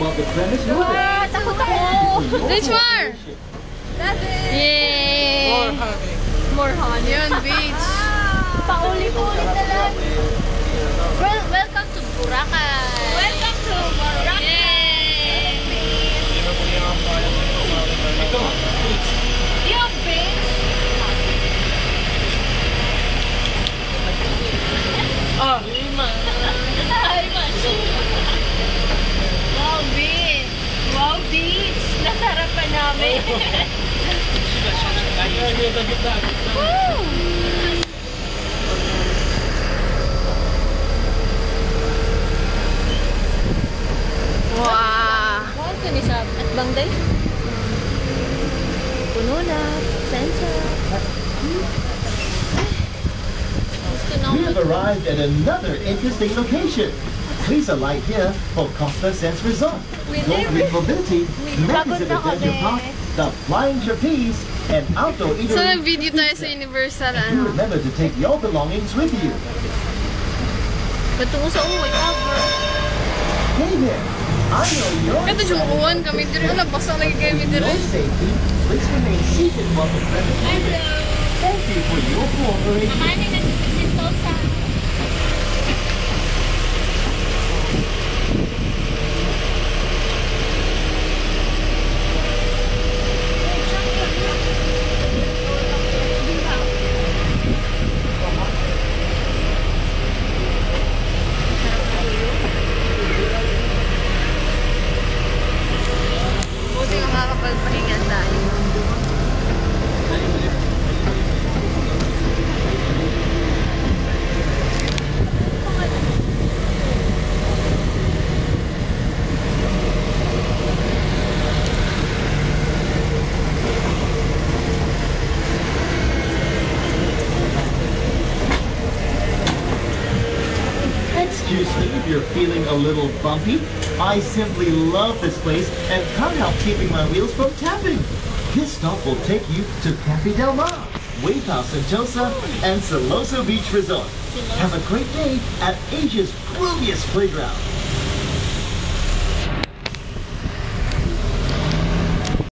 while the premise moves. Takot ako! Richmar! Yay! More honey. Yun, beach. Paulit-ulit na lang. Welcome to Boracay. Welcome to Boracay. Yay! Yung beach. Ay, wow, beach. Wow, beach. Nasarapan namin. Woo! Wow! Saan ka ni Sab? At Bangday? Puno na. Sensor. Gusto na We have arrived at another interesting location. Please alight here for Costa Sense Resort. Go Green Mobility, Mexican Adventure Park, the Flying Trapeze, and outdoor eatery. So, nag-video tayo sa Universal, Do ano? remember to take your belongings with you. Patungo sa uwi. Hey there, I know you're Kato jumukuhan kami dito. Ano, basta lagi kami For dito. your safety, please remain seated while the premise moves. Thank you for your cooperation. Makanin na si Tosa. Buti makakapagpahinga tayo. Excuse me if you're feeling a little bumpy. I simply love this place and can't help keeping my wheels from tapping. This stop will take you to Cafe Del Mar, Wave House Sentosa, and Siloso Beach Resort. Have a great day at Asia's grooviest playground.